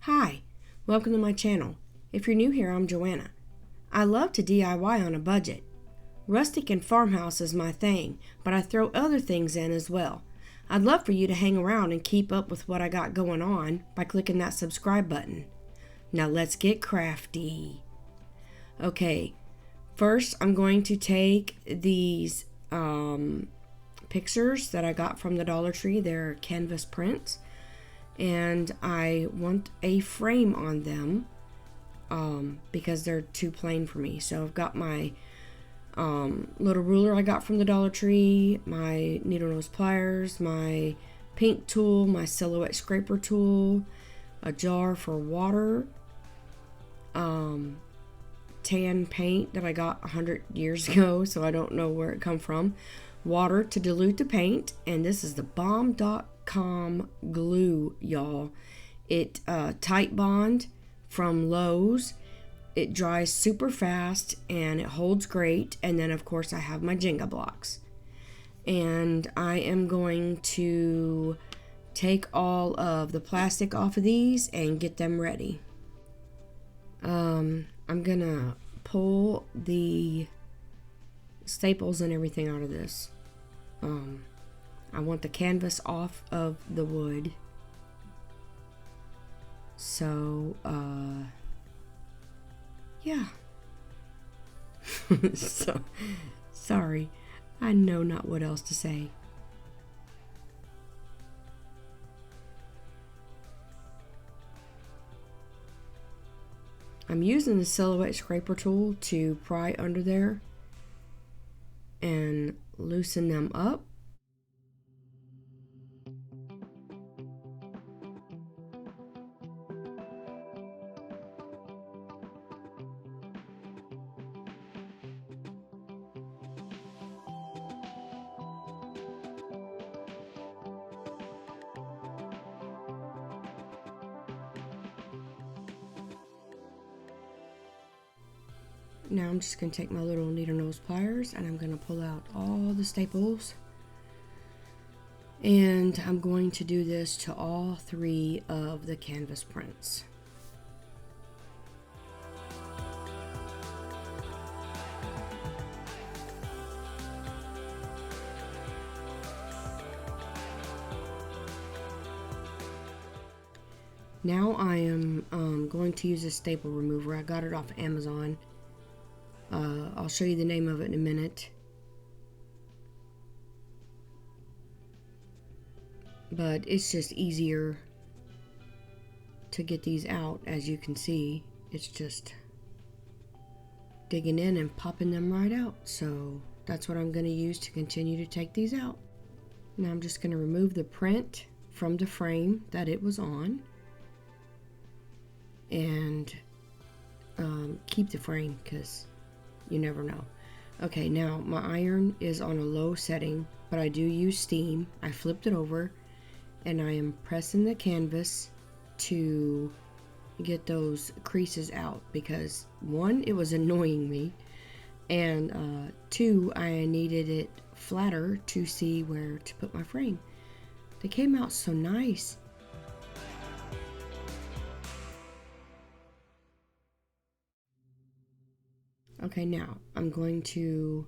Hi, welcome to my channel. If you're new here, I'm Joanna. I love to DIY on a budget. Rustic and farmhouse is my thing, but I throw other things in as well. I'd love for you to hang around and keep up with what I got going on by clicking that subscribe button. Now let's get crafty. Okay, first I'm going to take these pictures that I got from the Dollar Tree. They're canvas prints. And I want a frame on them because they're too plain for me. So I've got my little ruler I got from the Dollar Tree, my needle nose pliers, my paint tool, my silhouette scraper tool, a jar for water, tan paint that I got 100 years ago, so I don't know where it come from, water to dilute the paint, and this is the bomb.com glue, y'all. It TiteBond from Lowe's. It dries super fast and it holds great. And then of course I have my Jenga blocks, and I am going to take all of the plastic off of these and get them ready. I'm gonna pull the staples and everything out of this. I want the canvas off of the wood. So, yeah. So, sorry. I know not what else to say. I'm using the silhouette scraper tool to pry under there and loosen them up. Now I'm just going to take my little needle nose pliers and I'm going to pull out all the staples, and I'm going to do this to all three of the canvas prints. Now I am going to use a staple remover. I got it off Amazon. I'll show you the name of it in a minute. But it's just easier to get these out. As you can see, it's just digging in and popping them right out. So that's what I'm going to use to continue to take these out. Now I'm just going to remove the print from the frame that it was on, and keep the frame because you never know. Okay, now my iron is on a low setting, but I do use steam. I flipped it over and I am pressing the canvas to get those creases out because one, it was annoying me, and two, I needed it flatter to see where to put my frame. They came out so nice. Okay, now I'm going to,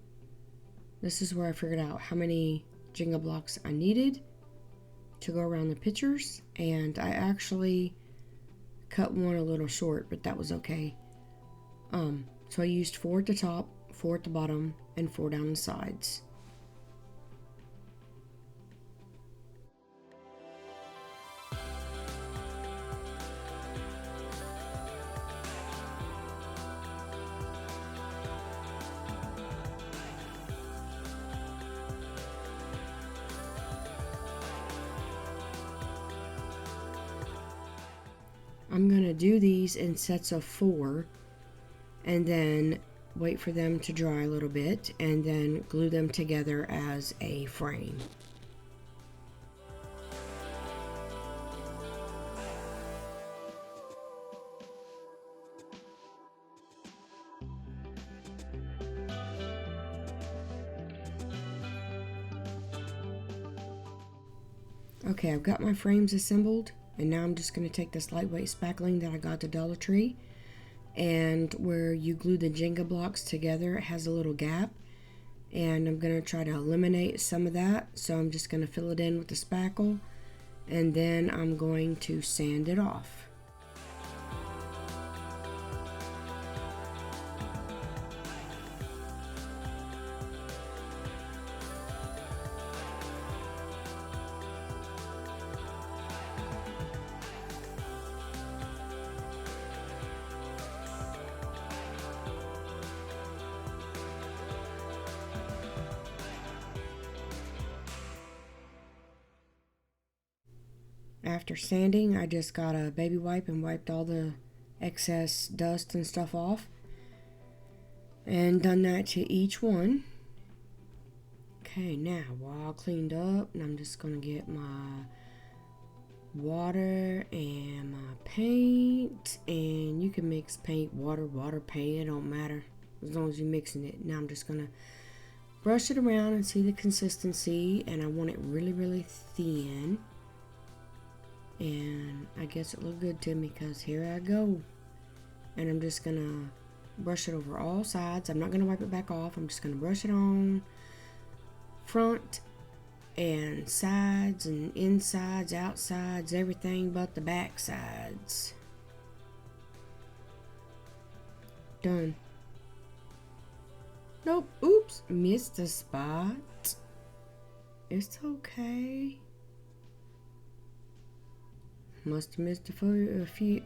this is where I figured out how many Jenga blocks I needed to go around the pictures, and I actually cut one a little short, but that was okay. So I used 4 at the top, 4 at the bottom, and 4 down the sides. I'm going to do these in sets of 4 and then wait for them to dry a little bit and then glue them together as a frame. Okay, I've got my frames assembled. And now I'm just going to take this lightweight spackling that I got at the Dollar Tree, and where you glue the Jenga blocks together, it has a little gap, and I'm going to try to eliminate some of that. So I'm just going to fill it in with the spackle, and then I'm going to sand it off. After sanding, I just got a baby wipe and wiped all the excess dust and stuff off, and done that to each one. Okay, now we're all cleaned up, and I'm just gonna get my water and my paint, and you can mix paint, water, paint, it don't matter as long as you're mixing it. Now I'm just gonna brush it around and see the consistency, and I want it really, really thin. And I guess it looked good to me, because here I go. And I'm just gonna brush it over all sides. I'm not gonna wipe it back off. I'm just gonna brush it on front and sides and insides, outsides, everything but the back sides. Done. Nope, oops, missed a spot. It's okay. Must have missed a few.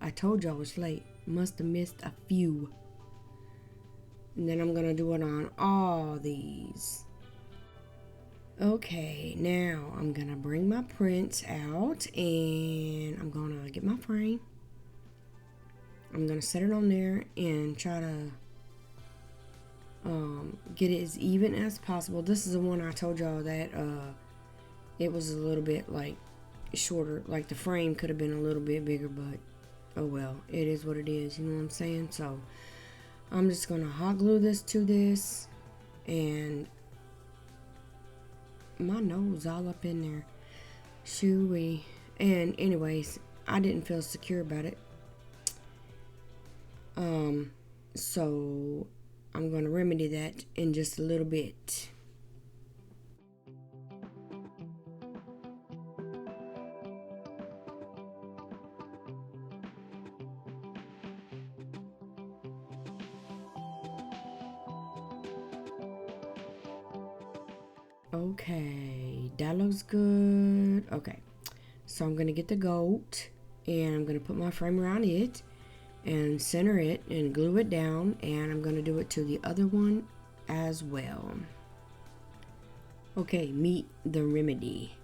I told you I was late. Must have missed a few. And then I'm gonna do it on all these. Okay, now I'm gonna bring my prints out, and I'm gonna get my frame. I'm gonna set it on there and try to get it as even as possible. This is the one I told y'all that it was a little bit like shorter, like the frame could have been a little bit bigger, but oh well, it is what it is, you know what I'm saying? So I'm just gonna hot glue this to this, and my nose all up in there, shooey. And anyways, I didn't feel secure about it, so I'm gonna remedy that in just a little bit. Okay, that looks good. Okay, so I'm gonna get the goat, and I'm gonna put my frame around it and center it and glue it down, and I'm gonna do it to the other one as well. Okay, meet the remedy.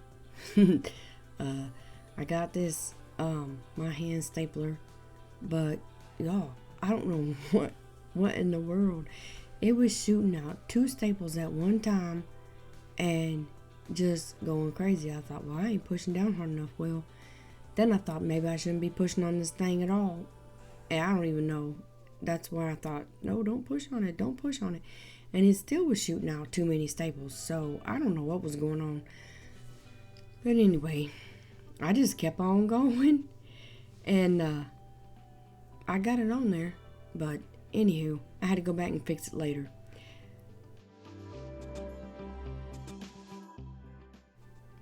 I got this my hand stapler, but y'all, I don't know what in the world. It was shooting out 2 staples at one time and just going crazy. I thought, well, I ain't pushing down hard enough. Well, then I thought maybe I shouldn't be pushing on this thing at all. And I don't even know. That's why I thought, no, don't push on it. Don't push on it. And it still was shooting out too many staples. So I don't know what was going on. But anyway, I just kept on going. And I got it on there. But anywho, I had to go back and fix it later.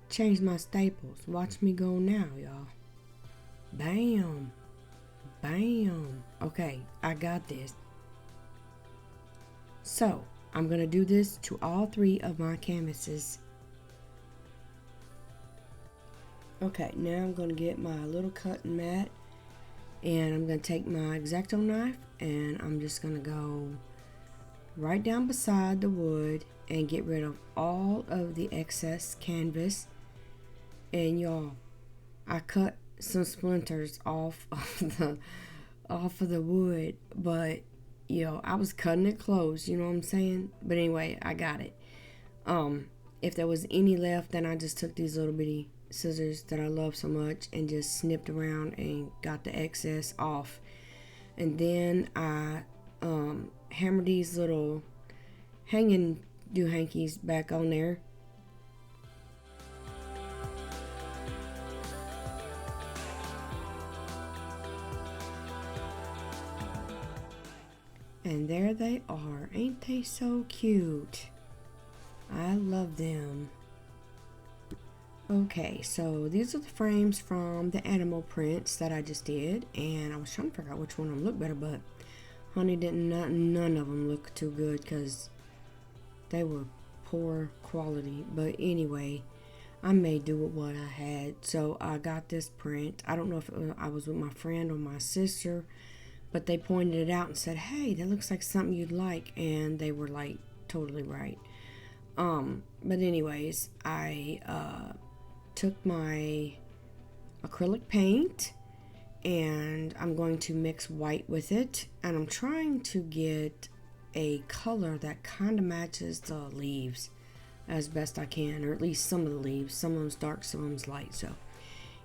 Changed my staples. Watch me go now, y'all. Bam. Bam. Okay, I got this. So, I'm going to do this to all 3 of my canvases. Okay, now I'm going to get my little cutting mat, and I'm going to take my X-Acto knife, and I'm just going to go right down beside the wood and get rid of all of the excess canvas. And y'all, I cut some splinters off of the wood, but I was cutting it close, you know what I'm saying? But anyway, I got it. If there was any left, then I just took these little bitty scissors that I love so much and just snipped around and got the excess off. And then I hammered these little hanging doohickeys back on there. And there they are. Ain't they so cute? I love them. Okay, so these are the frames from the animal prints that I just did, and I was trying to figure out which one of them looked better, but honey, none of them look too good because they were poor quality. But anyway, I made do with what I had. So I got this print. I don't know if I was with my friend or my sister, but they pointed it out and said, hey, that looks like something you'd like, and they were like totally right. But anyways, I took my acrylic paint and I'm going to mix white with it, and I'm trying to get a color that kind of matches the leaves as best I can, or at least some of the leaves. Some of them's dark, some of them's light. So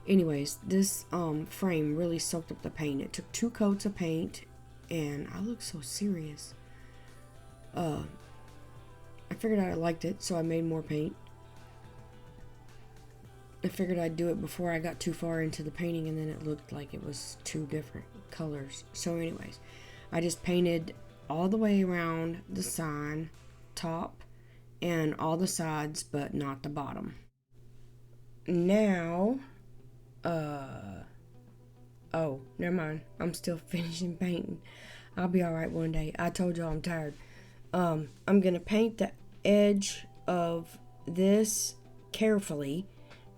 anyways, this frame really soaked up the paint. It took 2 coats of paint, and I look so serious. I figured out I liked it, so I made more paint. I figured I'd do it before I got too far into the painting, and then it looked like it was 2 different colors. So anyways, I just painted all the way around the sign, top, and all the sides, but not the bottom. Now, oh, never mind. I'm still finishing painting. I'll be alright one day. I told y'all I'm tired. I'm gonna paint the edge of this carefully,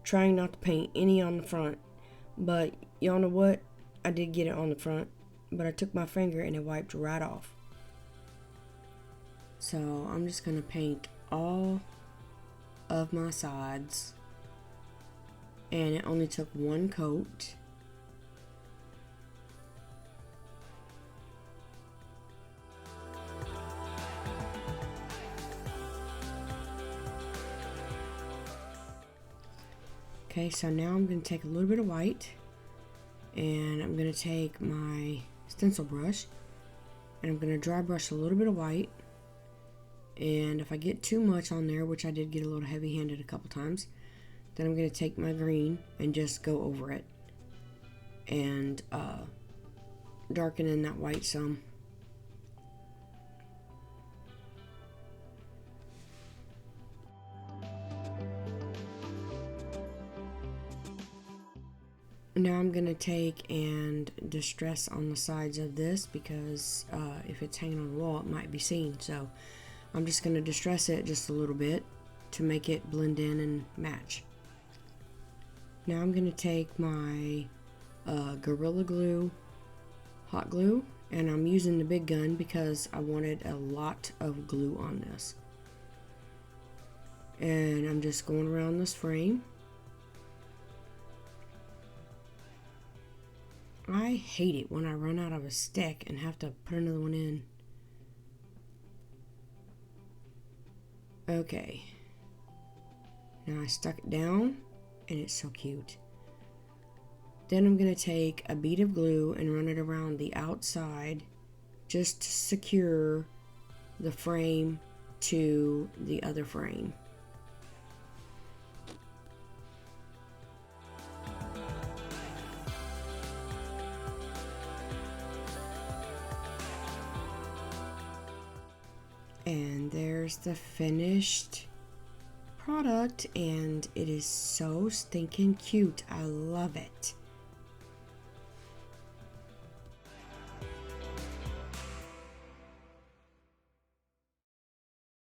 trying not to paint any on the front. But y'all know what? I did get it on the front, but I took my finger and it wiped right off. So I'm just gonna paint all of my sides, and it only took 1 coat. Okay, so now I'm going to take a little bit of white, and I'm going to take my stencil brush, and I'm going to dry brush a little bit of white. And if I get too much on there, which I did get a little heavy-handed a couple times, then I'm going to take my green and just go over it and darken in that white some. Now I'm going to take and distress on the sides of this, because if it's hanging on the wall, it might be seen. So I'm just going to distress it just a little bit to make it blend in and match. Now I'm going to take my Gorilla Glue hot glue, and I'm using the big gun because I wanted a lot of glue on this. And I'm just going around this frame. I hate it when I run out of a stick and have to put another one in. Okay. Now I stuck it down, and it's so cute. Then I'm going to take a bead of glue and run it around the outside just to secure the frame to the other frame. And there's the finished product, and it is so stinking cute. I love it.